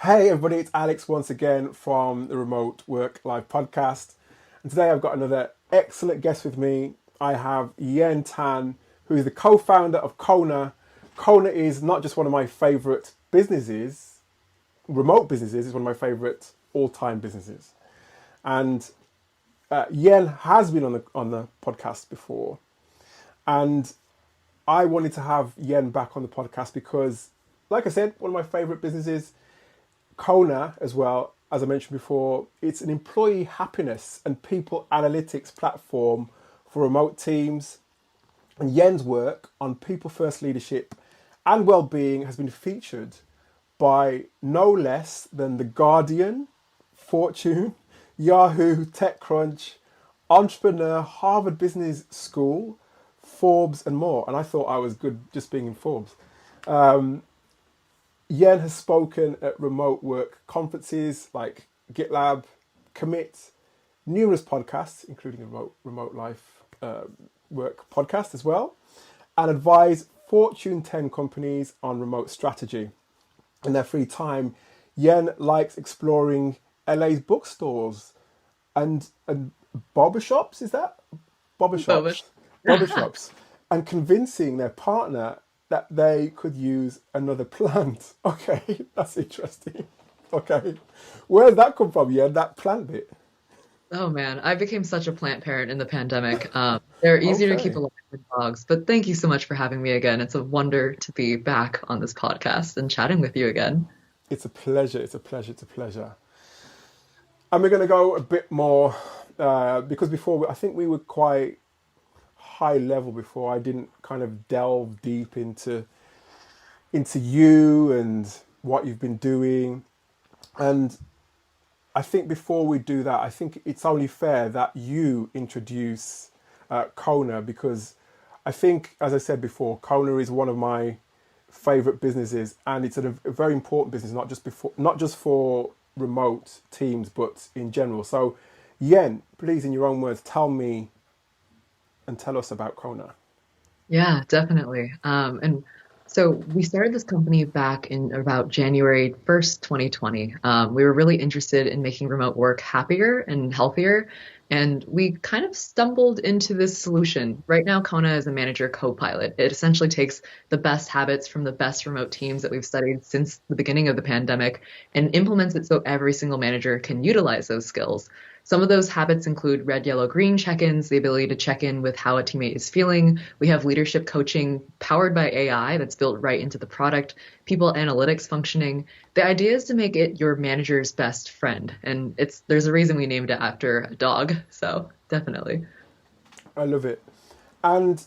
Hey everybody, it's Alex once again from the Remote Work Live podcast. And today I've got another excellent guest with me. I have Yen Tan, who is the co-founder of Kona. Kona is not just one of my favorite businesses, remote businesses, it's one of my favorite all-time businesses. And Yen has been on the podcast before. And I wanted to have Yen back on the podcast because, like I said, one of my favorite businesses. Kona, as well, as I mentioned before, it's an employee happiness and people analytics platform for remote teams. And Yen's work on people first leadership and well-being has been featured by no less than The Guardian, Fortune, Yahoo, TechCrunch, Entrepreneur, Harvard Business School, Forbes, and more. And I thought I was good just being in Forbes. Yen has spoken at remote work conferences like GitLab, Commit, numerous podcasts, including a remote life work podcast as well, and advised Fortune 10 companies on remote strategy. In their free time, Yen likes exploring LA's bookstores and barbershops, is that? Barbershops. Barbershops. And convincing their partner that they could use another plant. Okay, that's interesting. Okay. Where did that come from? Yeah, that plant bit. Oh man, I became such a plant parent in the pandemic. They're easier to keep Okay. alive than dogs, but thank you so much for having me again. It's a wonder to be back on this podcast and chatting with you again. It's a pleasure. It's a pleasure. It's a pleasure. And we're going to go a bit more because before I think we were quite high level before. I didn't kind of delve deep into you and what you've been doing. And I think before we do that, I think it's only fair that you introduce Kona because I think, as I said before, Kona is one of my favorite businesses, and it's a very important business, not just for remote teams, but in general. So, Yen, please, in your own words, tell me and tell us about Kona. Yeah, definitely. And so we started this company back in about January 1st, 2020. We were really interested in making remote work happier and healthier. And we kind of stumbled into this solution. Right now, Kona is a manager co-pilot. It essentially takes the best habits from the best remote teams that we've studied since the beginning of the pandemic and implements it so every single manager can utilize those skills. Some of those habits include red, yellow, green check-ins, the ability to check in with how a teammate is feeling. We have leadership coaching powered by AI that's built right into the product, people analytics functioning. The idea is to make it your manager's best friend. And there's a reason we named it after a dog. So definitely. I love it. And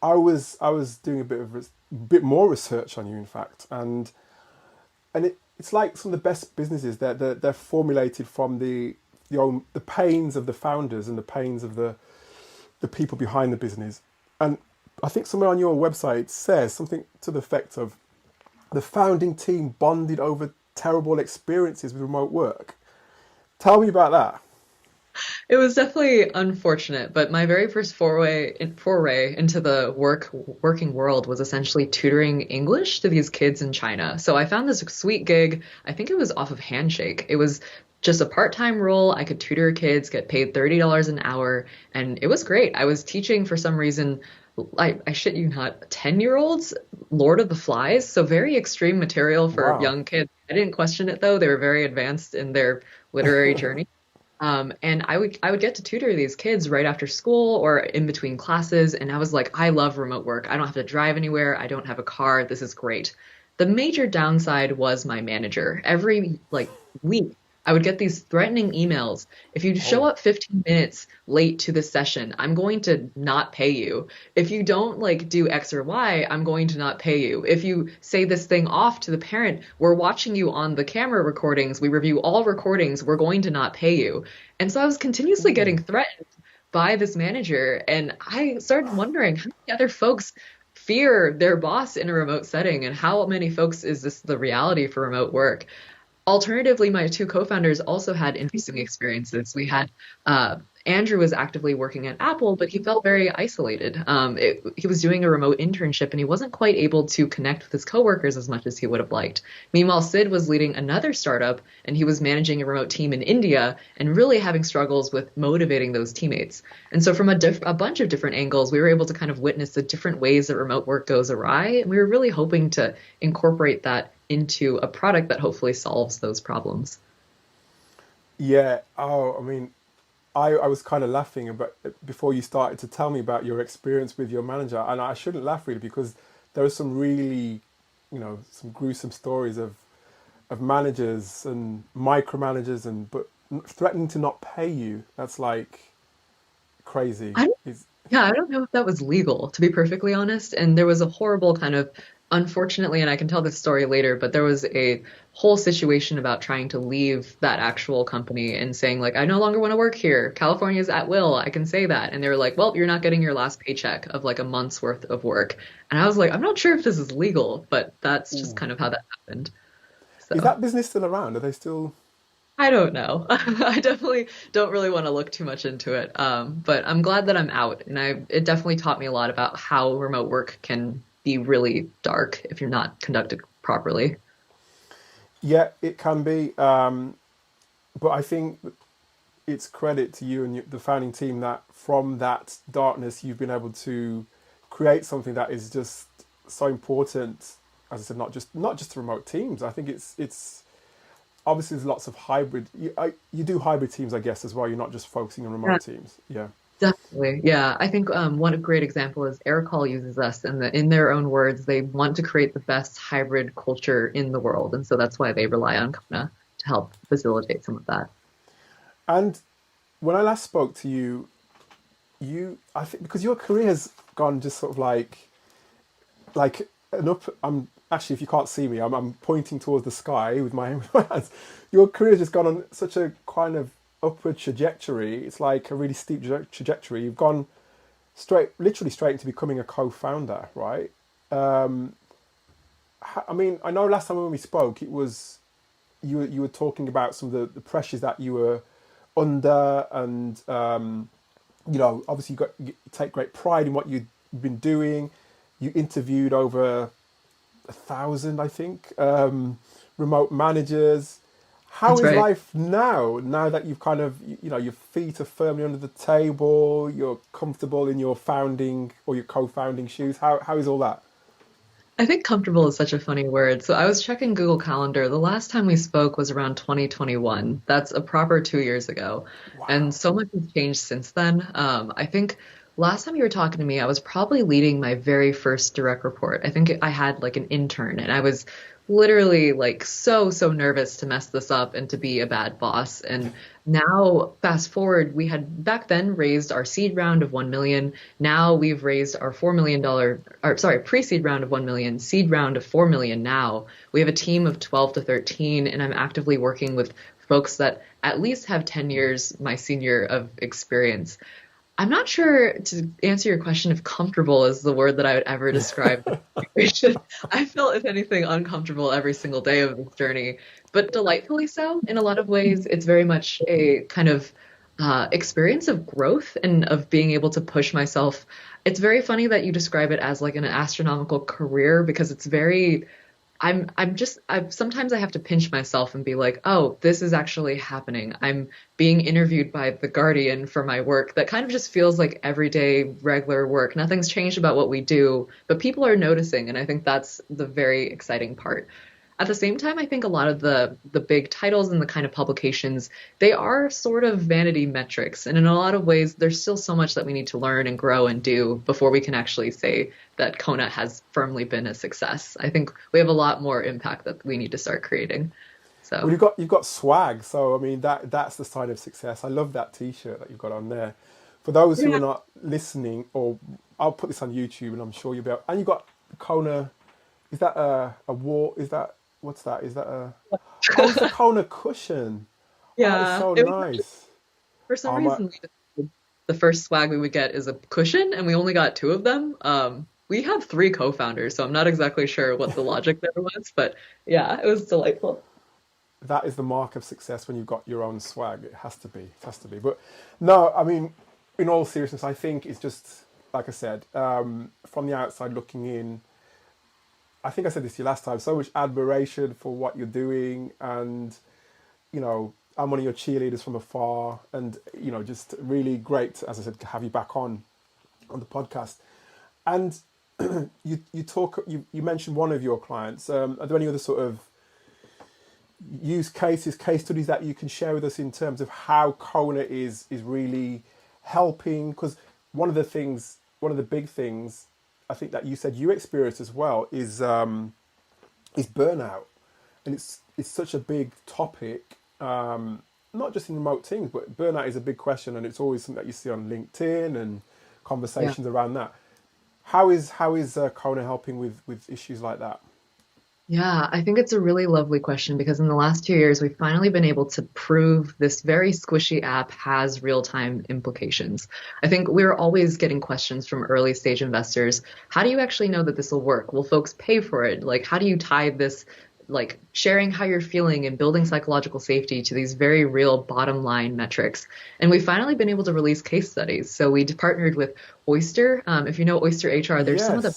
I was doing a bit more research on you, in fact, and it's like some of the best businesses. They're formulated from the pains of the founders and the pains of the people behind the business. And I think somewhere on your website says something to the effect of the founding team bonded over terrible experiences with remote work. Tell me about that. It was definitely unfortunate, but my very first foray into the working world was essentially tutoring English to these kids in China. So I found this sweet gig. I think it was off of Handshake. It was just a part-time role. I could tutor kids, get paid $30 an hour, and it was great. I was teaching for some reason, I shit you not, 10-year-olds, Lord of the Flies, so very extreme material for Wow. young kids. I didn't question it though. They were very advanced in their literary journey. And I would get to tutor these kids right after school or in between classes, and I was like, I love remote work. I don't have to drive anywhere. I don't have a car. This is great. The major downside was my manager. Every week, I would get these threatening emails. If you show Oh. up 15 minutes late to the session, I'm going to not pay you. If you don't do X or Y, I'm going to not pay you. If you say this thing off to the parent, we're watching you on the camera recordings. We review all recordings. We're going to not pay you. And so I was continuously getting threatened by this manager. And I started wondering how many other folks fear their boss in a remote setting and how many folks is this the reality for remote work. Alternatively, my two co-founders also had interesting experiences. We had Andrew was actively working at Apple, but he felt very isolated. He was doing a remote internship and he wasn't quite able to connect with his coworkers as much as he would have liked. Meanwhile, Sid was leading another startup and he was managing a remote team in India and really having struggles with motivating those teammates. And so, from a bunch of different angles, we were able to kind of witness the different ways that remote work goes awry. And we were really hoping to incorporate that into a product that hopefully solves those problems. Yeah. Oh, I mean, I was kind of laughing about before you started to tell me about your experience with your manager, and I shouldn't laugh really because there are some really, some gruesome stories of managers and micromanagers and but threatening to not pay you. That's like crazy. I Is Yeah, I don't know if that was legal, to be perfectly honest. And there was a horrible kind of, unfortunately, and I can tell this story later, but there was a whole situation about trying to leave that actual company and saying, like, I no longer want to work here. California's at will. I can say that. And they were like, well, you're not getting your last paycheck of like a month's worth of work. And I was like, I'm not sure if this is legal, but that's just kind of how that happened. So. that business still around? Are they still? I don't know. I definitely don't really want to look too much into it. But I'm glad that I'm out, and it definitely taught me a lot about how remote work can be really dark if you're not conducted properly. Yeah, it can be. But I think it's credit to you and the founding team that from that darkness you've been able to create something that is just so important. As I said, not just to remote teams. I think it's obviously there's lots of hybrid. You do hybrid teams, I guess, as well. You're not just focusing on Yeah, remote teams. Yeah. definitely. Yeah, I think one great example is Aircall uses us, and in their own words, they want to create the best hybrid culture in the world, and so that's why they rely on Kona to help facilitate some of that. And when I last spoke to you, I think because your career has gone just sort of like an up. I'm actually, if you can't see me, I'm pointing towards the sky with my with my hands. Your career has just gone on such a kind of upward trajectory. It's like a really steep trajectory. You've gone literally straight into becoming a co-founder, right? Um, I mean, I know last time when we spoke, it was you were talking about some of the pressures that you were under, and obviously you take great pride in what you've been doing. You interviewed over 1,000, I think, remote managers. How That's is right. life now? Now that you've kind of, your feet are firmly under the table, you're comfortable in your founding or your co-founding shoes. How is all that? I think comfortable is such a funny word. So I was checking Google Calendar. The last time we spoke was around 2021. That's a proper 2 years ago. And Wow. so much has changed since then. I think last time you were talking to me, I was probably leading my very first direct report. I think I had like an intern and I was literally like so nervous to mess this up and to be a bad boss. And now fast forward, we had back then raised our seed round of 1 million. Now we've raised our $4 million, or sorry, pre-seed round of 1 million, seed round of 4 million now. We have a team of 12 to 13, and I'm actively working with folks that at least have 10 years my senior of experience. I'm not sure to answer your question if comfortable is the word that I would ever describe the situation. I feel, if anything, uncomfortable every single day of this journey, but delightfully so in a lot of ways. It's very much a kind of experience of growth and of being able to push myself. It's very funny that you describe it as like an astronomical career because it's very sometimes I have to pinch myself and be like, oh, this is actually happening. I'm being interviewed by The Guardian for my work. That kind of just feels like everyday regular work. Nothing's changed about what we do, but people are noticing. And I think that's the very exciting part. At the same time, I think a lot of the big titles and the kind of publications, they are sort of vanity metrics. And in a lot of ways, there's still so much that we need to learn and grow and do before we can actually say that Kona has firmly been a success. I think we have a lot more impact that we need to start creating. Well, So you've got swag, so I mean that's the sign of success. I love that T-shirt that you've got on there. For those who are yeah, not listening, or I'll put this on YouTube, and I'm sure you'll be able. And you got Kona. Is that a war? Is that what's that? Is that a? Oh, it's a Kona cushion. Oh, that is yeah. so It was nice. for some Oh my, reason the first swag we would get is a cushion, and we only got two of them. We have three co-founders, so I'm not exactly sure what the logic there was, but yeah, it was delightful. that is the mark of success when you've got your own swag. It has to be. It has to be. But no, I mean, in all seriousness, I think it's just like I said, from the outside looking in. I think I said this to you last time. So much admiration for what you're doing, and I'm one of your cheerleaders from afar, and just really great, as I said, to have you back on the podcast. And you mentioned one of your clients. Are there any other sort of use cases, case studies that you can share with us in terms of how Kona is really helping? Because one of the big things I think that you said you experienced as well is burnout, and it's such a big topic. Not just in remote teams, but burnout is a big question, and it's always something that you see on LinkedIn and Yeah. conversations around that. How is Kona helping with issues like that? Yeah, I think it's a really lovely question because in the last 2 years, we've finally been able to prove this very squishy app has real-time implications. I think we're always getting questions from early stage investors. How do you actually know that this will work? Will folks pay for it? Like, how do you tie this, like sharing how you're feeling and building psychological safety to these very real bottom line metrics? And we've finally been able to release case studies. So we partnered with Oyster. If you know Oyster HR, there's some of the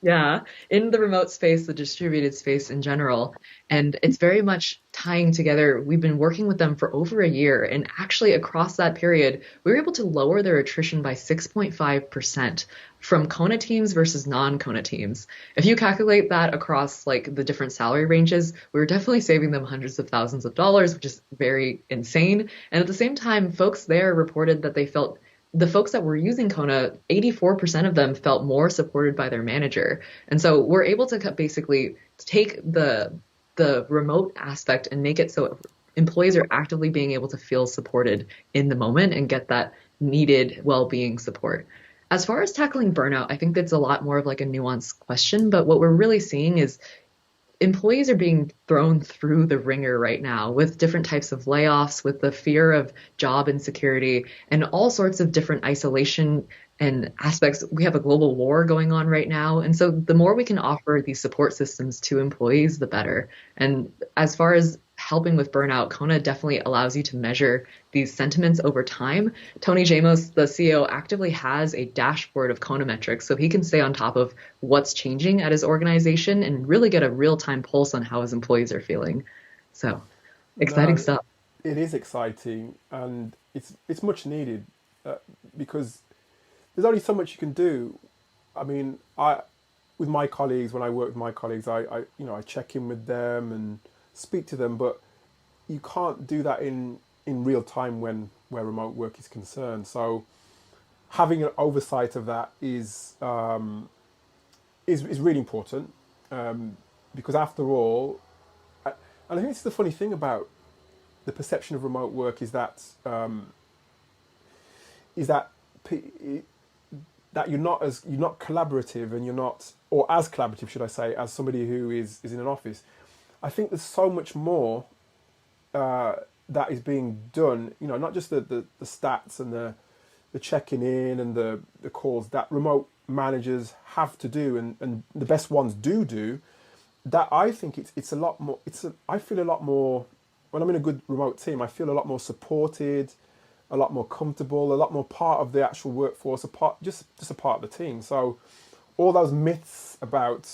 Yes. yeah, in the remote space, the distributed space in general. And it's very much tying together. We've been working with them for over a year. And actually, across that period, we were able to lower their attrition by 6.5% from Kona teams versus non-Kona teams. If you calculate that across like the different salary ranges, we were definitely saving them hundreds of thousands of dollars, which is very insane. And at the same time, folks there reported that they felt the folks that were using Kona, 84% of them felt more supported by their manager. And so we're able to basically take the remote aspect and make it so employees are actively being able to feel supported in the moment and get that needed well-being support. As far as tackling burnout, I think that's a lot more of like a nuanced question, but what we're really seeing is employees are being thrown through the ringer right now with different types of layoffs, with the fear of job insecurity, and all sorts of different isolation and aspects. We have a global war going on right now. And so the more we can offer these support systems to employees, the better. And as far as helping with burnout, Kona definitely allows you to measure these sentiments over time. Tony Jamos, the CEO, actively has a dashboard of Kona metrics so he can stay on top of what's changing at his organization and really get a real-time pulse on how his employees are feeling. So exciting No, stuff. it is exciting, and it's much needed, because there's only so much you can do. I mean, I with my colleagues, when I work with my colleagues, I check in with them and speak to them, but you can't do that in real time where remote work is concerned. So having an oversight of that is really important, because after all, and I think this is the funny thing about the perception of remote work is that that you're not collaborative, and you're not, or as collaborative, should I say, as somebody who is in an office. I think there's so much more that is being done. Not just the stats and the checking in and the calls that remote managers have to do, and the best ones do. That I think it's a lot more. I feel a lot more when I'm in a good remote team. I feel a lot more supported, a lot more comfortable, a lot more part of the actual workforce, just a part of the team. So all those myths about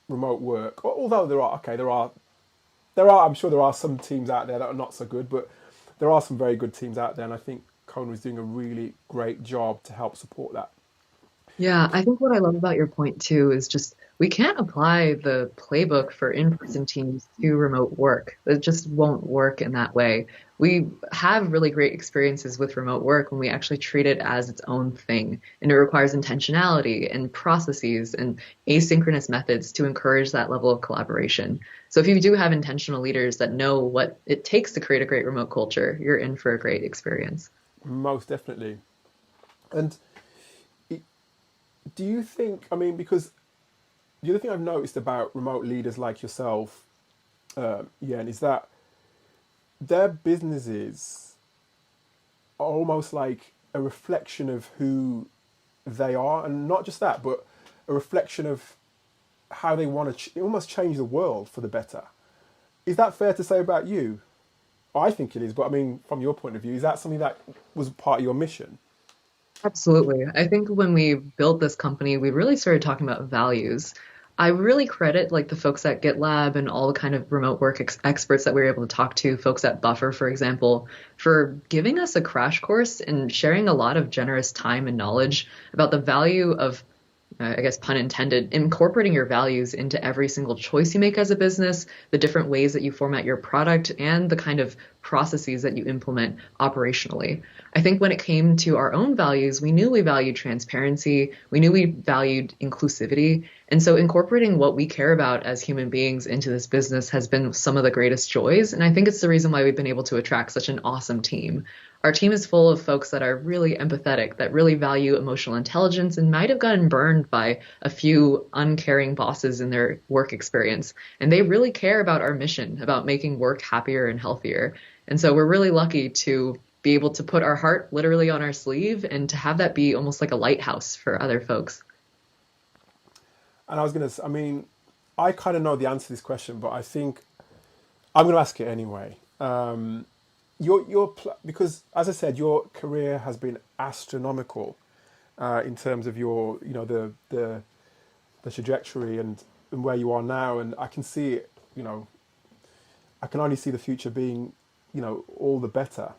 remote work, although there are I'm sure there are some teams out there that are not so good, but there are some very good teams out there, and I think Kona is doing a really great job to help support that. Yeah, I think what I love about your point too is just we can't apply the playbook for in-person teams to remote work. It just won't work in that way. We have really great experiences with remote work when we actually treat it as its own thing, and it requires intentionality and processes and asynchronous methods to encourage that level of collaboration. So if you do have intentional leaders that know what it takes to create a great remote culture, you're in for a great experience. Most definitely. And do you think? I mean, because the other thing I've noticed about remote leaders like yourself, Yen, is that their businesses are almost like a reflection of who they are, and not just that, but a reflection of how they want to almost change the world for the better. Is that fair to say about you? I think it is, but I mean, from your point of view, is that something that was part of your mission? Absolutely. I think when we built this company, we really started talking about values. I really credit like the folks at GitLab and all the kind of remote work experts that we were able to talk to, folks at Buffer, for example, for giving us a crash course and sharing a lot of generous time and knowledge about the value of I guess pun intended, incorporating your values into every single choice you make as a business, the different ways that you format your product, and the kind of processes that you implement operationally. I think when it came to our own values, we knew we valued transparency, we knew we valued inclusivity. And so incorporating what we care about as human beings into this business has been some of the greatest joys. And I think it's the reason why we've been able to attract such an awesome team. Our team is full of folks that are really empathetic, that really value emotional intelligence, and might have gotten burned by a few uncaring bosses in their work experience. And they really care about our mission, about making work happier and healthier. And so we're really lucky to be able to put our heart literally on our sleeve and to have that be almost like a lighthouse for other folks. And I was going to, I mean, I kind of know the answer to this question, but I think I'm going to ask it anyway. Because as I said, your career has been astronomical in terms of your, the trajectory and where you are now. And I can see it, I can only see the future being, all the better.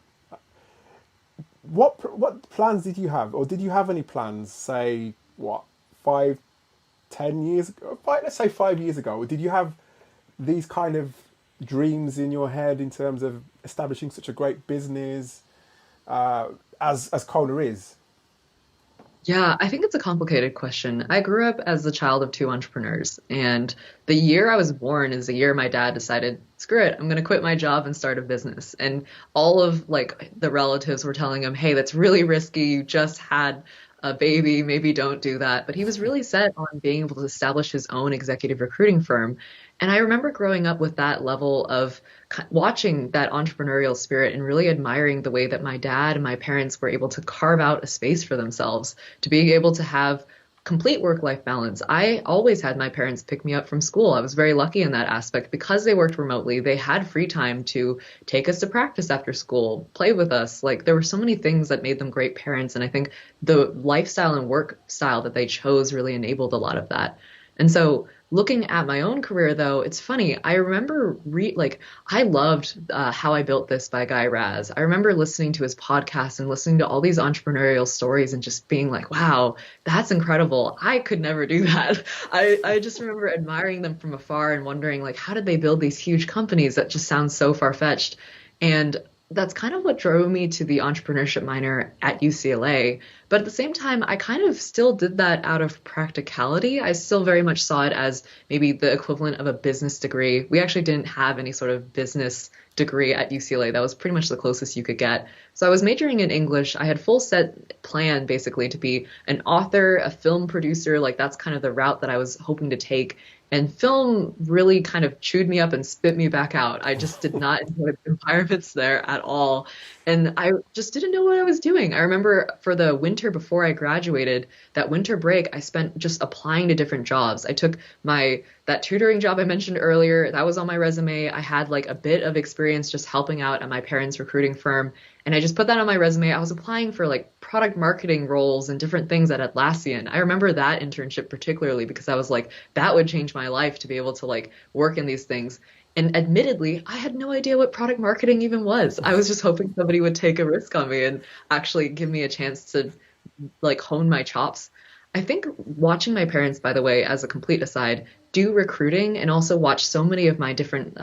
What plans did you have, or did you have any plans? Say what, 5, 10 years ago? Let's say 5 years ago. Did you have these kind of dreams in your head in terms of establishing such a great business as Kona is? Yeah, I think it's a complicated question. I grew up as the child of two entrepreneurs, and the year I was born is the year my dad decided, screw it, I'm going to quit my job and start a business. And all of like the relatives were telling him, hey, that's really risky. You just had a baby, maybe don't do that. But he was really set on being able to establish his own executive recruiting firm. And I remember growing up with that level of watching that entrepreneurial spirit and really admiring the way that my dad and my parents were able to carve out a space for themselves to be able to have complete work-life balance. I always had my parents pick me up from school. I was very lucky in that aspect because they worked remotely. They had free time to take us to practice after school, play with us. Like there were so many things that made them great parents. And I think the lifestyle and work style that they chose really enabled a lot of that. And so looking at my own career, though, it's funny. I remember I loved How I Built This by Guy Raz. I remember listening to his podcast and listening to all these entrepreneurial stories and just being like, wow, that's incredible. I could never do that. I just remember admiring them from afar and wondering, like, how did they build these huge companies that just sound so far-fetched? And that's kind of what drove me to the entrepreneurship minor at UCLA. But at the same time, I kind of still did that out of practicality. I still very much saw it as maybe the equivalent of a business degree. We actually didn't have any sort of business degree at UCLA. That was pretty much the closest you could get. So I was majoring in English. I had full set plan basically to be an author, a film producer. Like that's kind of the route that I was hoping to take. And film really kind of chewed me up and spit me back out. I just did not enjoy the environments there at all. And I just didn't know what I was doing. I remember for the winter before I graduated, that winter break, I spent just applying to different jobs. I took that tutoring job I mentioned earlier. That was on my resume. I had like a bit of experience just helping out at my parents' recruiting firm. And I just put that on my resume. I was applying for like product marketing roles and different things at Atlassian. I remember that internship particularly because I was like, that would change my life to be able to like work in these things. And admittedly, I had no idea what product marketing even was. I was just hoping somebody would take a risk on me and actually give me a chance to like hone my chops. I think watching my parents, by the way, as a complete aside, do recruiting and also watch so many of my different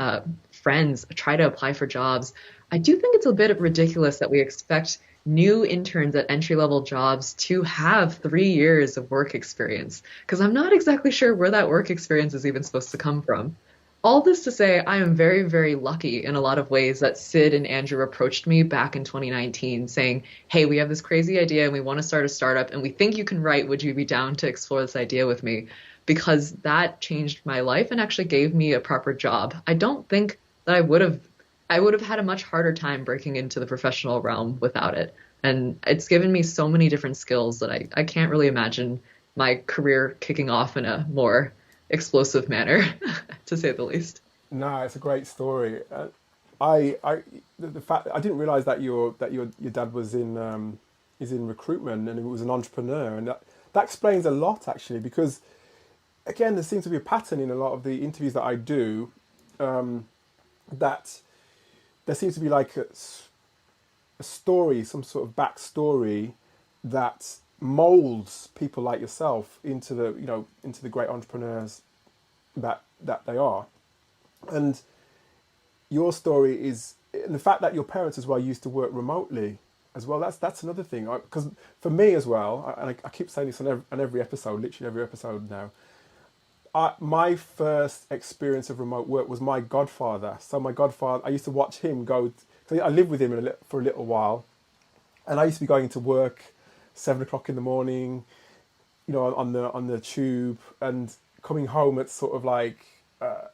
friends try to apply for jobs. I do think it's a bit ridiculous that we expect new interns at entry-level jobs to have 3 years of work experience, because I'm not exactly sure where that work experience is even supposed to come from. All this to say, I am very, very lucky in a lot of ways that Sid and Andrew approached me back in 2019 saying, hey, we have this crazy idea and we want to start a startup and we think you can write. Would you be down to explore this idea with me? Because that changed my life and actually gave me a proper job. I don't think that I would have had a much harder time breaking into the professional realm without it. And it's given me so many different skills that I can't really imagine my career kicking off in a more explosive manner, to say the least. No, it's a great story. I the fact I didn't realize that your dad was in is in recruitment and he was an entrepreneur, and that explains a lot actually because again there seems to be a pattern in a lot of the interviews that I do, that there seems to be like a story, some sort of backstory that molds people like yourself into the into the great entrepreneurs that they are. And your story is and the fact that your parents as well used to work remotely as well. That's another thing because for me as well, and I keep saying this on every episode, literally every episode now. My first experience of remote work was my godfather. So my godfather, I used to watch him go. So I lived with him for a little while, and I used to be going to work 7 o'clock in the morning, on the tube, and coming home at sort of like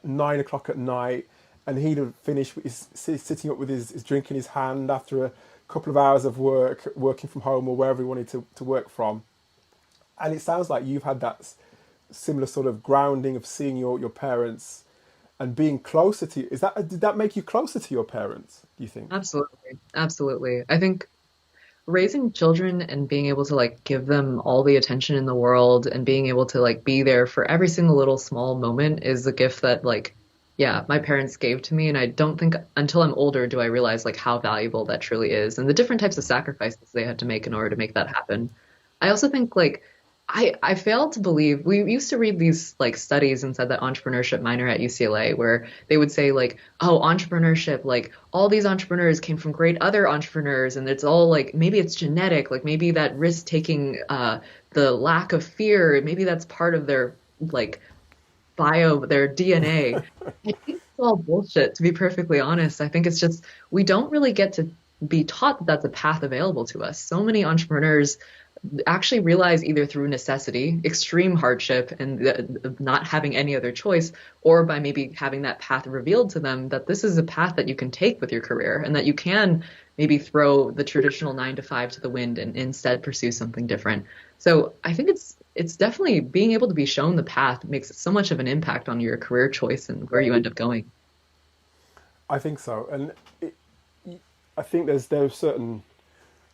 9 o'clock at night, and he'd have finished with sitting up with his drink in his hand after a couple of hours of working from home or wherever he wanted to work from. And it sounds like you've had that similar sort of grounding of seeing your parents and being closer to you. Did that make you closer to your parents, do you think? Absolutely. Absolutely. I think raising children and being able to like give them all the attention in the world and being able to like be there for every single little small moment is a gift that like yeah, my parents gave to me, and I don't think until I'm older do I realize like how valuable that truly is and the different types of sacrifices they had to make in order to make that happen. I also think like I failed to believe we used to read these like studies inside that entrepreneurship minor at UCLA where they would say like, oh, entrepreneurship, like all these entrepreneurs came from great other entrepreneurs and it's all like maybe it's genetic, like maybe that risk taking the lack of fear, maybe that's part of their like their DNA. I think it's all bullshit, to be perfectly honest. I think it's just we don't really get to be taught that that's a path available to us. So many entrepreneurs actually realize either through necessity, extreme hardship, and not having any other choice, or by maybe having that path revealed to them that this is a path that you can take with your career and that you can maybe throw the traditional 9 to 5 to the wind and instead pursue something different. So I think it's definitely being able to be shown the path makes so much of an impact on your career choice and where you end up going. I think so, and I think there's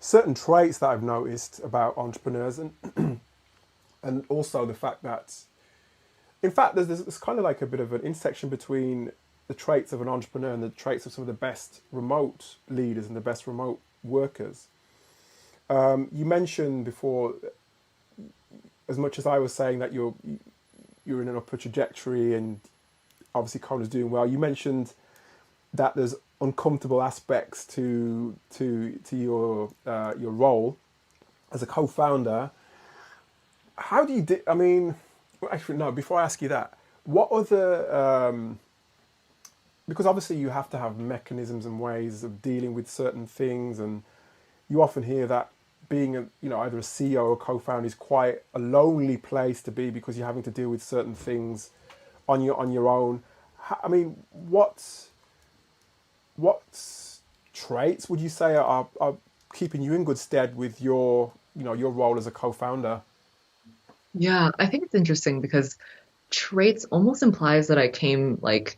certain traits that I've noticed about entrepreneurs, and also the fact that, in fact, there's kind of like a bit of an intersection between the traits of an entrepreneur and the traits of some of the best remote leaders and the best remote workers. You mentioned before, as much as I was saying that you're in an upward trajectory and obviously Kona's doing well, you mentioned that there's uncomfortable aspects to your role as a co-founder. How do you I mean, well, actually no, before I ask you that, what other because obviously you have to have mechanisms and ways of dealing with certain things, and you often hear that being either a CEO or a co-founder is quite a lonely place to be because you're having to deal with certain things on your own. I mean, what traits would you say are keeping you in good stead with your role as a co-founder? Yeah, I think it's interesting because traits almost implies that I came like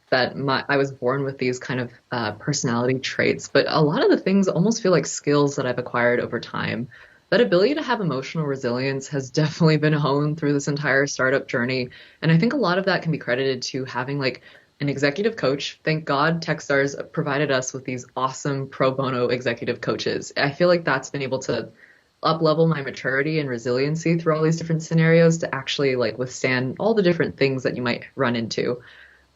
that I was born with these kind of personality traits, but a lot of the things almost feel like skills that I've acquired over time. That ability to have emotional resilience has definitely been honed through this entire startup journey. And I think a lot of that can be credited to having like an executive coach. Thank God Techstars provided us with these awesome pro bono executive coaches. I feel like that's been able to up level my maturity and resiliency through all these different scenarios to actually like withstand all the different things that you might run into.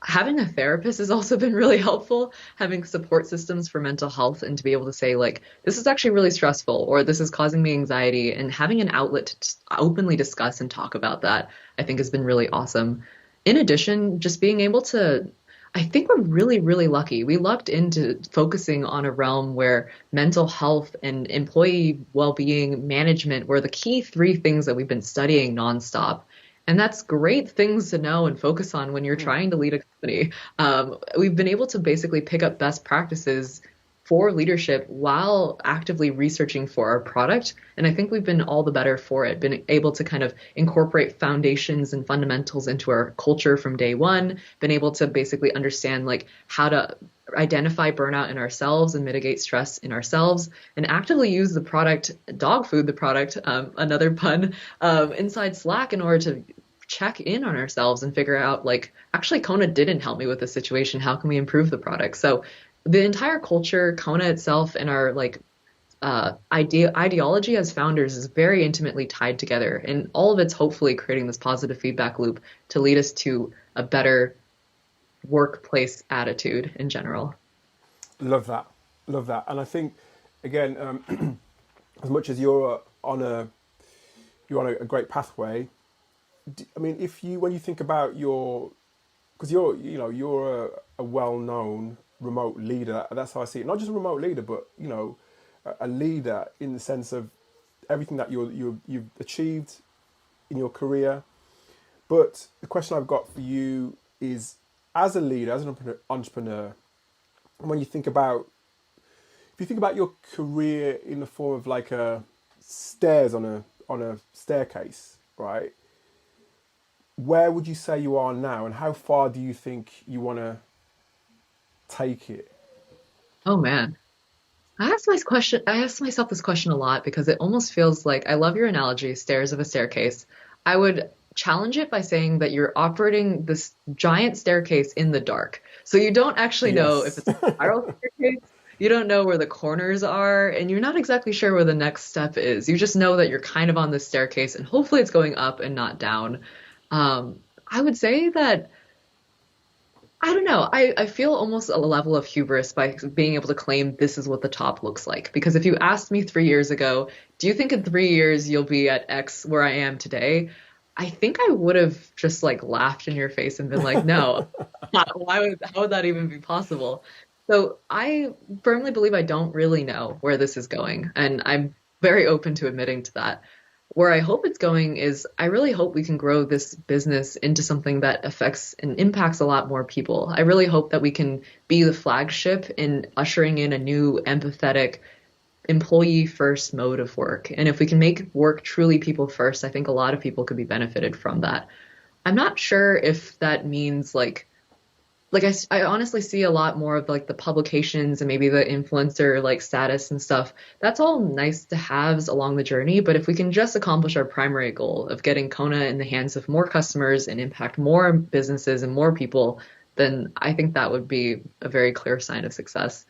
Having a therapist has also been really helpful, having support systems for mental health and to be able to say like, this is actually really stressful or this is causing me anxiety, and having an outlet to openly discuss and talk about that, I think has been really awesome. In addition, just being able to, I think we're really, really lucky. We lucked into focusing on a realm where mental health and employee well-being management were the key three things that we've been studying nonstop. And that's great things to know and focus on when you're trying to lead a company. We've been able to basically pick up best practices for leadership while actively researching for our product. And I think we've been all the better for it, been able to kind of incorporate foundations and fundamentals into our culture from day one, been able to basically understand like how to identify burnout in ourselves and mitigate stress in ourselves and actively use the product, dog food, the product, another pun, inside Slack in order to check in on ourselves and figure out like, actually, Kona didn't help me with this situation. How can we improve the product? So the entire culture, Kona itself, and our like ideology as founders is very intimately tied together, and all of it's hopefully creating this positive feedback loop to lead us to a better workplace attitude in general. Love that. Love that. And I think, again, as much as you're on a great pathway. I mean, if you when you think about your, because you're a well-known remote leader. That's how I see it. Not just a remote leader, but a leader in the sense of everything that you've achieved in your career. But the question I've got for you is, as a leader, as an entrepreneur, when you think about, if you think about your career in the form of like a stairs on a staircase, right? Where would you say you are now, and how far do you think you want to take it? Oh man. I ask myself this question a lot because it almost feels like I love your analogy, stairs of a staircase. I would challenge it by saying that you're operating this giant staircase in the dark. So you don't actually know if Yes. it's a spiral staircase. You don't know where the corners are, and you're not exactly sure where the next step is. You just know that you're kind of on this staircase, and hopefully it's going up and not down. I would say that I don't know. I feel almost a level of hubris by being able to claim this is what the top looks like. Because if you asked me 3 years ago, do you think in 3 years you'll be at X where I am today? I think I would have just like laughed in your face and been like, no, how would that even be possible? So I firmly believe I don't really know where this is going. And I'm very open to admitting to that. Where I hope it's going is I really hope we can grow this business into something that affects and impacts a lot more people. I really hope that we can be the flagship in ushering in a new empathetic employee first mode of work. And if we can make work truly people first, I think a lot of people could be benefited from that. I'm not sure if that means I honestly see a lot more of like the publications and maybe the influencer like status and stuff. That's all nice to haves along the journey, but if we can just accomplish our primary goal of getting Kona in the hands of more customers and impact more businesses and more people, then I think that would be a very clear sign of success.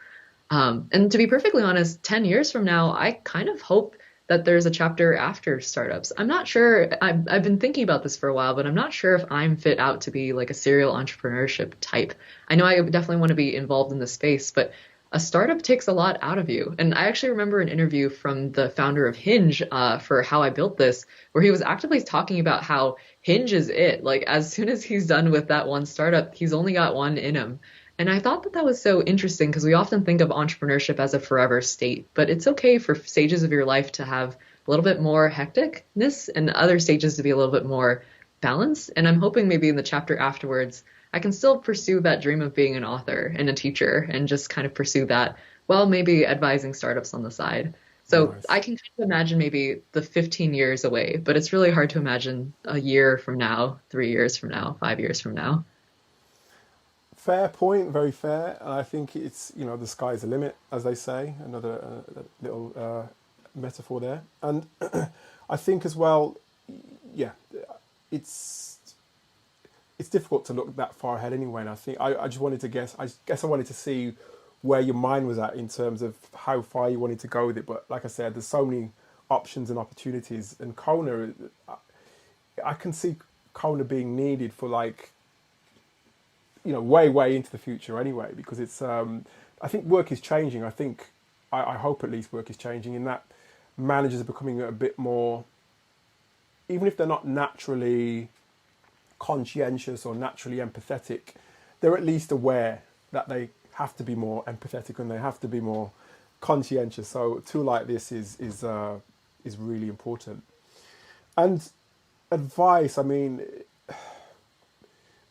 And to be perfectly honest, 10 years from now, I kind of hope that there's a chapter after startups. I'm not sure. I've been thinking about this for a while, but I'm not sure if I'm fit out to be like a serial entrepreneurship type. I know I definitely want to be involved in the space, but a startup takes a lot out of you. And I actually remember an interview from the founder of Hinge for How I Built This, where he was actively talking about how Hinge is it. Like as soon as he's done with that one startup, he's only got one in him. And I thought that that was so interesting because we often think of entrepreneurship as a forever state, but it's okay for stages of your life to have a little bit more hecticness and other stages to be a little bit more balanced. And I'm hoping maybe in the chapter afterwards, I can still pursue that dream of being an author and a teacher and just kind of pursue that while maybe advising startups on the side. So Nice. I can kind of imagine maybe the 15 years away, but it's really hard to imagine a year from now, 3 years from now, 5 years from now. Fair point, very fair. And I think it's, the sky's the limit, as they say. Another little metaphor there. And I think as well, yeah, it's it's difficult to look that far ahead anyway. And I think I just wanted to guess. I guess I wanted to see where your mind was at in terms of how far you wanted to go with it. But like I said, there's so many options and opportunities. And Kona, I can see Kona being needed for like, way into the future anyway, because it's I think work is changing. I think I hope at least work is changing in that managers are becoming a bit more, even if they're not naturally conscientious or naturally empathetic, they're at least aware that they have to be more empathetic and they have to be more conscientious. So a tool like this is really important. And advice, I mean,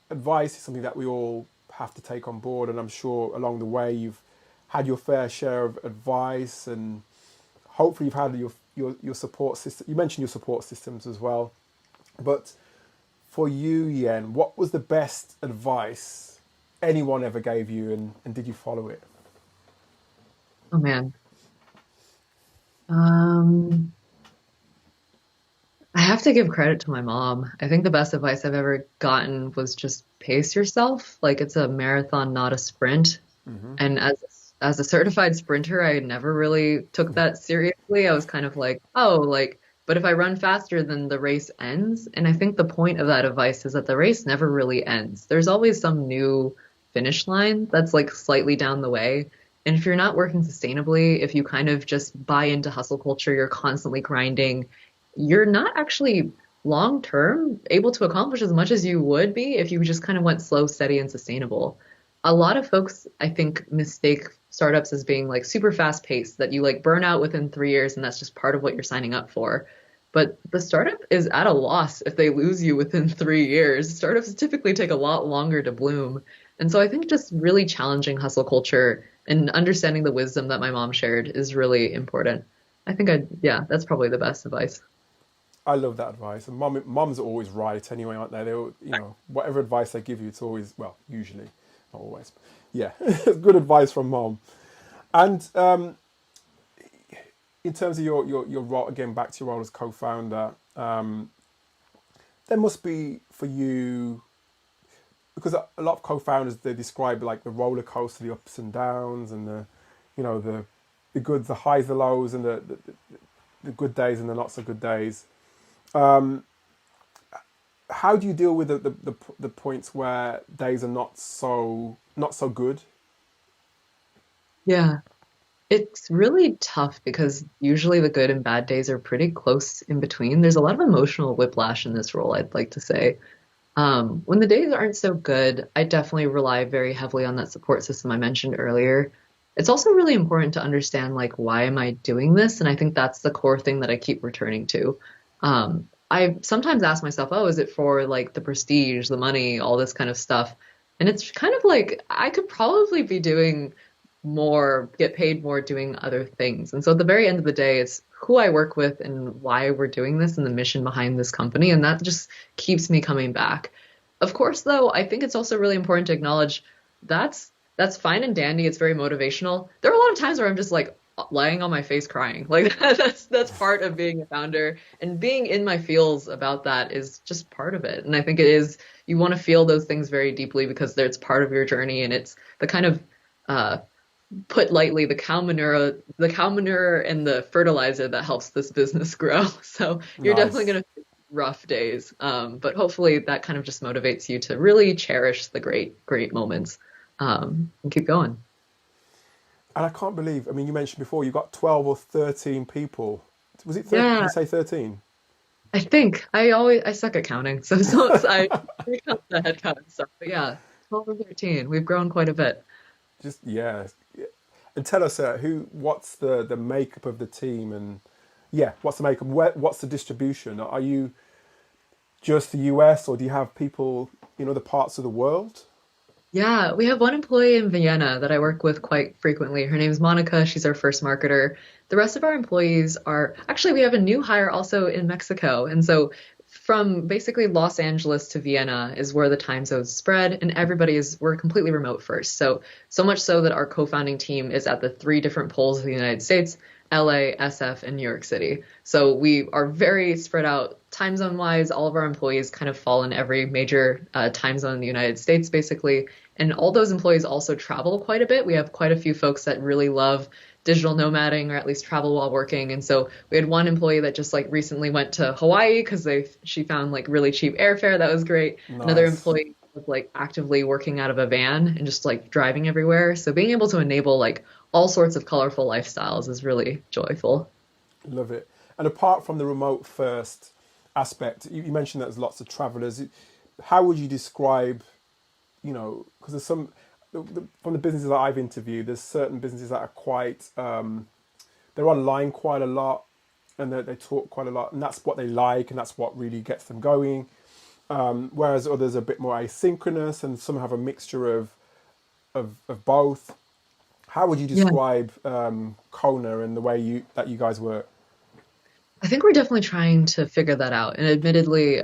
advice is something that we all have to take on board, and I'm sure along the way you've had your fair share of advice, and hopefully you've had your support system. You mentioned your support systems as well, but for you, Yen, what was the best advice anyone ever gave you, and did you follow it? Oh man. Um, I have to give credit to my mom. I think the best advice I've ever gotten was just pace yourself. Like it's a marathon, not a sprint. And as a certified sprinter, I never really took that seriously. I was kind of like, oh, like, but if I run faster, then the race ends. And I think the point of that advice is that the race never really ends. There's always some new finish line that's like slightly down the way. And if you're not working sustainably, if you kind of just buy into hustle culture, you're constantly grinding, you're not actually long term able to accomplish as much as you would be if you just kind of went slow, steady, and sustainable. A lot of folks, I think, mistake startups as being like super fast paced, that you like burn out within 3 years and that's just part of what you're signing up for. But the startup is at a loss if they lose you within 3 years. Startups typically take a lot longer to bloom. And so I think just really challenging hustle culture and understanding the wisdom that my mom shared is really important. Yeah, that's probably the best advice. I love that advice, and mums are always right anyway, aren't they? Whatever advice they give you, it's always, well, usually, not always. Yeah, good advice from mom. And in terms of your role, again, back to your role as co-founder, there must be for you, because a lot of co-founders, they describe like the roller coaster, the ups and downs, and the good, the highs, the lows, and the good days and the not so good days. How do you deal with the points where days are not so good? Yeah. It's really tough because usually the good and bad days are pretty close in between. There's a lot of emotional whiplash in this role, I'd like to say. When the days aren't so good, I definitely rely very heavily on that support system I mentioned earlier. It's also really important to understand, like, why am I doing this? And I think that's the core thing that I keep returning to. I sometimes ask myself, oh, is it for like the prestige, the money, all this kind of stuff? And it's kind of like I could probably be doing more, get paid more doing other things. And so at the very end of the day, it's who I work with and why we're doing this and the mission behind this company. And that just keeps me coming back. Of course, though, I think it's also really important to acknowledge that's fine and dandy. It's very motivational. There are a lot of times where I'm just like lying on my face crying. Like that's part of being a founder, and being in my feels about that is just part of it. And I think it is, you want to feel those things very deeply because it's part of your journey, and it's the kind of uh, put lightly, the cow manure and the fertilizer that helps this business grow. So you're definitely Nice. going to face rough days, but hopefully that kind of just motivates you to really cherish the great moments, and keep going. And I can't believe, I mean, you mentioned before you got 12 or 13 people. Was it 13? Did Yeah, you say 13? I think I suck at counting, so I count the head count and stuff. But yeah, 12 or 13. We've grown quite a bit. Just, yeah. And tell us, what's the makeup of the team, and yeah, what's the makeup? What's the distribution? Are you just the US, or do you have people in other parts of the world? Yeah, we have one employee in Vienna that I work with quite frequently. Her name's Monica. She's our first marketer. The rest of our employees are actually, we have a new hire also in Mexico. And so from basically Los Angeles to Vienna is where the time zones spread, and we're completely remote first. So much so that our co-founding team is at the three different poles of the United States: LA, SF, and New York City. So we are very spread out time zone wise. All of our employees kind of fall in every major time zone in the United States, basically. And all those employees also travel quite a bit. We have quite a few folks that really love digital nomading, or at least travel while working. And so we had one employee that just like recently went to Hawaii because she found like really cheap airfare. That was great. Another Nice. employee was like actively working out of a van and just like driving everywhere. So being able to enable like all sorts of colorful lifestyles is really joyful. Love it. And apart from the remote first aspect, you mentioned that there's lots of travelers. How would you describe, because there's from the businesses that I've interviewed, there's certain businesses that are quite, they're online quite a lot, and they talk quite a lot, and that's what they like, and that's what really gets them going. Whereas others are a bit more asynchronous, and some have a mixture of both. How would you Yeah. describe Kona and the way you guys work? I think we're definitely trying to figure that out. And admittedly,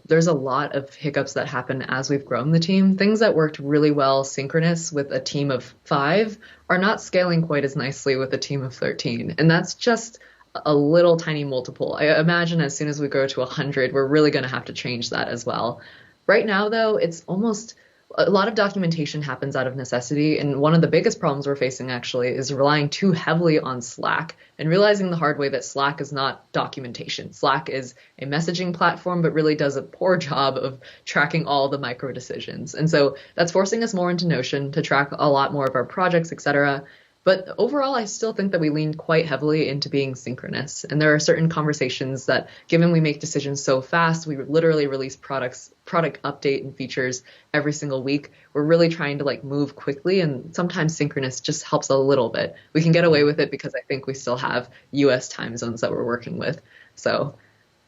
there's a lot of hiccups that happen as we've grown the team. Things that worked really well synchronous with a team of 5 are not scaling quite as nicely with a team of 13. And that's just a little tiny multiple. I imagine as soon as we go to 100, we're really going to have to change that as well. Right now, though, it's almost a lot of documentation happens out of necessity. And one of the biggest problems we're facing actually is relying too heavily on Slack and realizing the hard way that Slack is not documentation. Slack is a messaging platform, but really does a poor job of tracking all the micro decisions. And so that's forcing us more into Notion to track a lot more of our projects, et cetera. But overall, I still think that we leaned quite heavily into being synchronous. And there are certain conversations that, given we make decisions so fast, we literally release product update and features every single week. We're really trying to like move quickly, and sometimes synchronous just helps a little bit. We can get away with it because I think we still have US time zones that we're working with. So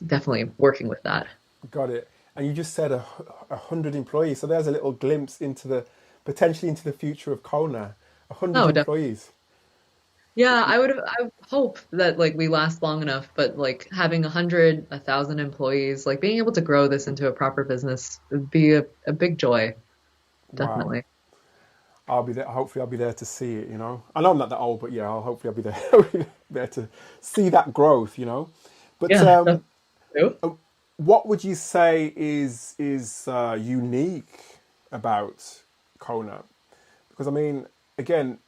definitely working with that. Got it. And you just said 100 employees. So there's a little glimpse into the potentially into the future of Kona. 100 No, definitely. employees. Yeah, I would hope that like we last long enough, but like having 100, 1,000 employees, like being able to grow this into a proper business would be a big joy, Wow. definitely. I'll be there. Hopefully, I'll be there to see it. I know I'm not that old, but yeah, hopefully I'll be there, I'll be there to see that growth. But Yeah, that's true. what would you say is unique about Kona? Because I mean, again,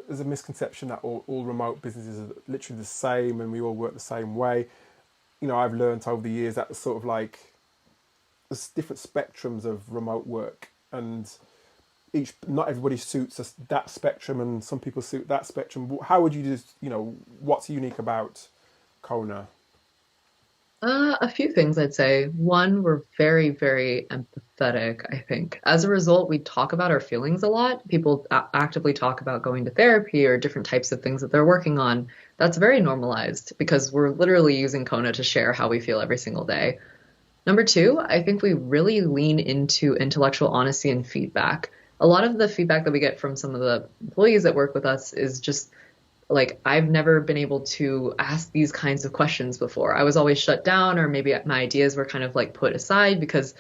there's a misconception that all remote businesses are literally the same and we all work the same way. I've learned over the years that there's sort of like there's different spectrums of remote work, and not everybody suits that spectrum, and some people suit that spectrum. How would you just what's unique about Kona? A few things I'd say. One, we're very, very empathetic, I think. As a result, we talk about our feelings a lot. People actively talk about going to therapy or different types of things that they're working on. That's very normalized because we're literally using Kona to share how we feel every single day. Number two, I think we really lean into intellectual honesty and feedback. A lot of the feedback that we get from some of the employees that work with us is just like, I've never been able to ask these kinds of questions before. I was always shut down, or maybe my ideas were kind of like put aside because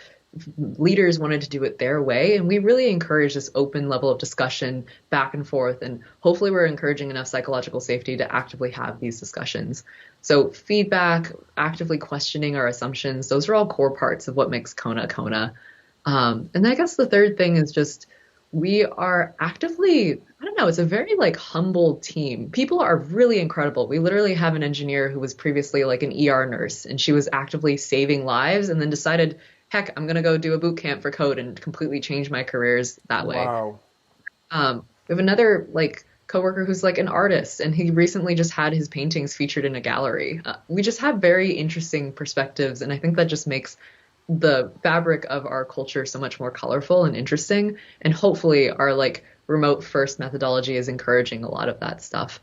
leaders wanted to do it their way. And we really encourage this open level of discussion back and forth. And hopefully we're encouraging enough psychological safety to actively have these discussions. So feedback, actively questioning our assumptions, those are all core parts of what makes Kona Kona. And I guess the third thing is just we are actively, I don't know, it's a very like humble team. People are really incredible. We literally have an engineer who was previously like an ER nurse, and she was actively saving lives and then decided, heck, I'm going to go do a boot camp for code and completely change my careers that way. Wow. We have another like coworker who's like an artist, and he recently just had his paintings featured in a gallery. We just have very interesting perspectives, and I think that just makes the fabric of our culture so much more colorful and interesting. And hopefully our like remote first methodology is encouraging a lot of that stuff.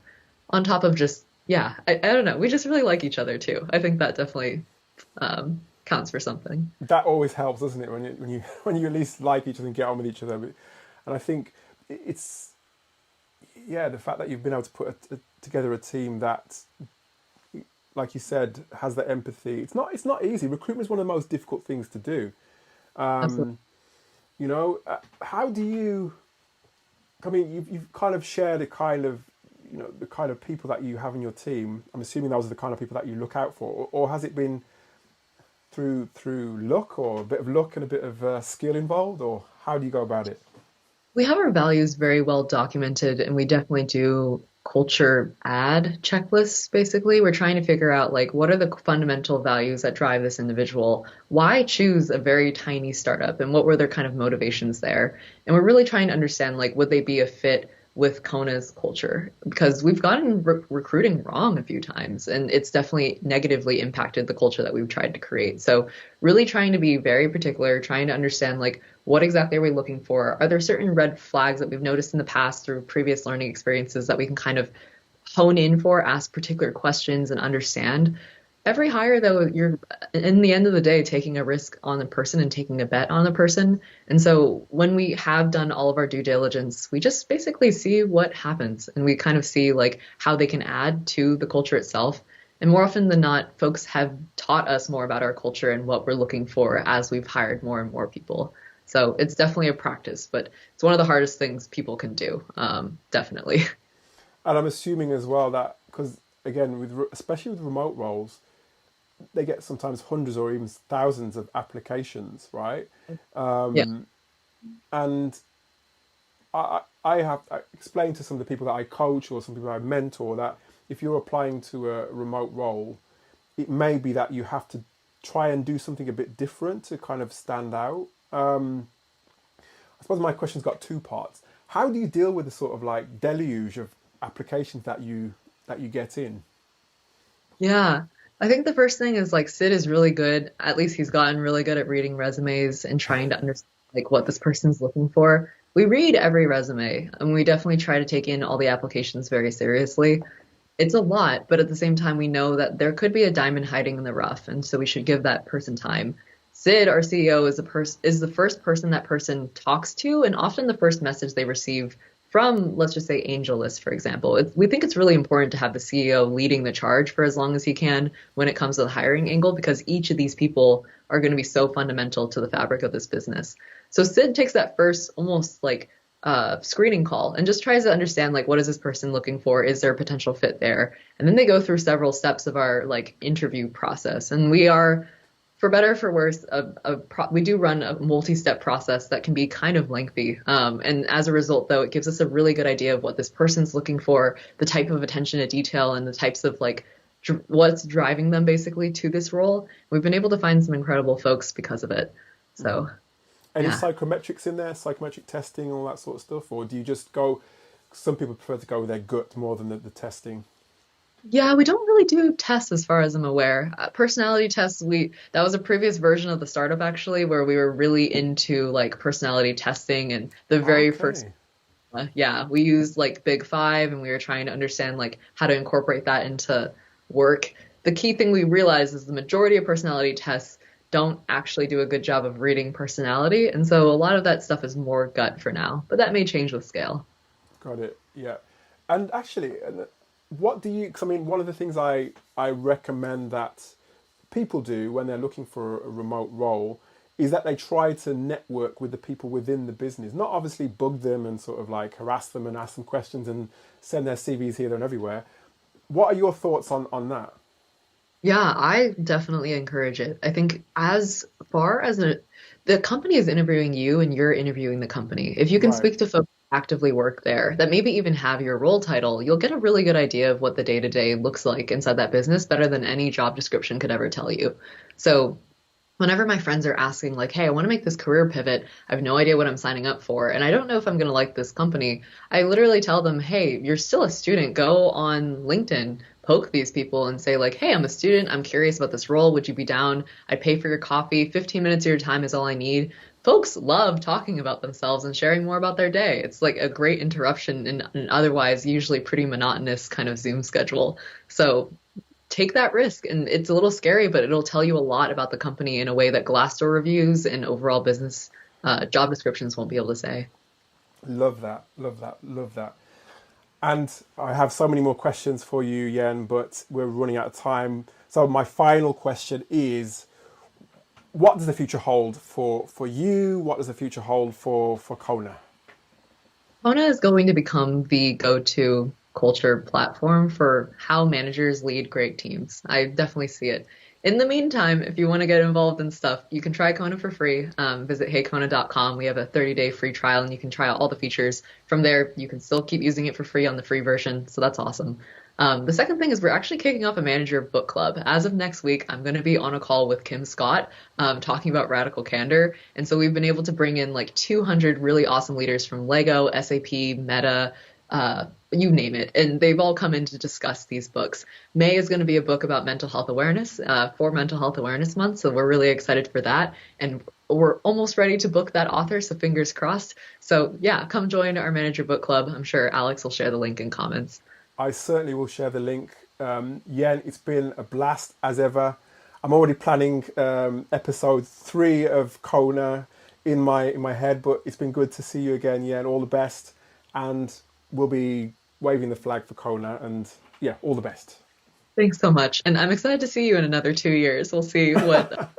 On top of just, yeah, I don't know. We just really like each other too. I think that definitely counts for something. That always helps, doesn't it? When you at least like each other and get on with each other. And I think it's the fact that you've been able to put together a team that, like you said, has that empathy. It's not easy. Recruitment is one of the most difficult things to do. Absolutely. How do you? I mean, you've kind of shared a kind of the kind of people that you have in your team. I'm assuming those are the kind of people that you look out for, or has it been through luck, or a bit of luck and a bit of skill involved, or how do you go about it? We have our values very well documented, and we definitely do culture ad checklists. Basically, we're trying to figure out like what are the fundamental values that drive this individual, why choose a very tiny startup, and what were their kind of motivations there. And we're really trying to understand like would they be a fit with Kona's culture, because we've gotten recruiting wrong a few times, and it's definitely negatively impacted the culture that we've tried to create. So really trying to be very particular, trying to understand like what exactly are we looking for? Are there certain red flags that we've noticed in the past through previous learning experiences that we can kind of hone in for, ask particular questions and understand? every hire, though, you're in the end of the day taking a risk on a person and taking a bet on a person. And so when we have done all of our due diligence, we just basically see what happens and we kind of see like how they can add to the culture itself. And more often than not, folks have taught us more about our culture and what we're looking for as we've hired more and more people. So it's definitely a practice, but it's one of the hardest things people can do. Definitely. And I'm assuming as well that because again, especially with remote roles, they get sometimes hundreds or even thousands of applications, right? Yeah. And I have explained to some of the people that I coach or some people I mentor that if you're applying to a remote role, it may be that you have to try and do something a bit different to kind of stand out. I suppose my question's got two parts. How do you deal with the sort of like deluge of applications that you get in? Yeah. I think the first thing is like Sid is really good. At least he's gotten really good at reading resumes and trying to understand like what this person's looking for. We read every resume and we definitely try to take in all the applications very seriously. It's a lot, but at the same time, we know that there could be a diamond hiding in the rough, and so we should give that person time. Sid, our CEO, is the first person that person talks to, and often the first message they receive from, let's just say, AngelList, for example. We think it's really important to have the CEO leading the charge for as long as he can when it comes to the hiring angle, because each of these people are going to be so fundamental to the fabric of this business. So Sid takes that first almost like screening call and just tries to understand like what is this person looking for? Is there a potential fit there? And then they go through several steps of our like interview process. And we are, for better or for worse, we do run a multi-step process that can be kind of lengthy. And as a result, though, it gives us a really good idea of what this person's looking for, the type of attention to detail, and the types of like what's driving them basically to this role. We've been able to find some incredible folks because of it. So. Any Yeah. psychometrics in there, psychometric testing, all that sort of stuff? Or do you just go, some people prefer to go with their gut more than the testing? Yeah, we don't really do tests as far as I'm aware. Personality tests, that was a previous version of the startup actually, where we were really into like personality testing and the very first, Okay. yeah, we used like Big Five and we were trying to understand like how to incorporate that into work. The key thing we realized is the majority of personality tests don't actually do a good job of reading personality, and so a lot of that stuff is more gut for now, but that may change with scale. Got it. Yeah. And actually, what do you, 'cause I mean, one of the things I recommend that people do when they're looking for a remote role is that they try to network with the people within the business. Not obviously bug them and sort of like harass them and ask them questions and send their CVs here, there, and everywhere. What are your thoughts on that? Yeah, I definitely encourage it. I think as far as the company is interviewing you and you're interviewing the company, if you can Right. speak to folks who actively work there that maybe even have your role title, you'll get a really good idea of what the day-to-day looks like inside that business better than any job description could ever tell you. So whenever my friends are asking like, hey, I want to make this career pivot, I have no idea what I'm signing up for, and I don't know if I'm going to like this company, I literally tell them, hey, you're still a student. Go on LinkedIn, poke these people and say like, hey, I'm a student. I'm curious about this role. Would you be down? I'd pay for your coffee. 15 minutes of your time is all I need. Folks love talking about themselves and sharing more about their day. It's like a great interruption in an otherwise usually pretty monotonous kind of Zoom schedule. So take that risk. And it's a little scary, but it'll tell you a lot about the company in a way that Glassdoor reviews and overall business job descriptions won't be able to say. Love that. Love that. Love that. And I have so many more questions for you, Yen, but we're running out of time. So my final question is, what does the future hold for you? What does the future hold for Kona? Kona is going to become the go-to culture platform for how managers lead great teams. I definitely see it. In the meantime, if you want to get involved in stuff, you can try Kona for free. Visit heykona.com. We have a 30-day free trial and you can try out all the features. From there, you can still keep using it for free on the free version. So that's awesome. The second thing is we're actually kicking off a manager book club. As of next week, I'm going to be on a call with Kim Scott talking about radical candor. And so we've been able to bring in like 200 really awesome leaders from Lego, SAP, Meta, you name it. And they've all come in to discuss these books. May is going to be a book about mental health awareness for Mental Health Awareness Month. So we're really excited for that. And we're almost ready to book that author. So fingers crossed. So yeah, come join our manager book club. I'm sure Alex will share the link in comments. I certainly will share the link Yen, it's been a blast as ever. I'm already planning episode 3 of Kona in my head, but it's been good to see you again, Yen. All the best, and we'll be waving the flag for Kona, and yeah, all the best. Thanks so much. And I'm excited to see you in another 2 years. We'll see what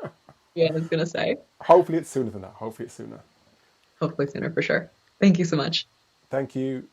Ian is going to say. Hopefully it's sooner than that. Hopefully it's sooner. Hopefully sooner for sure. Thank you so much. Thank you.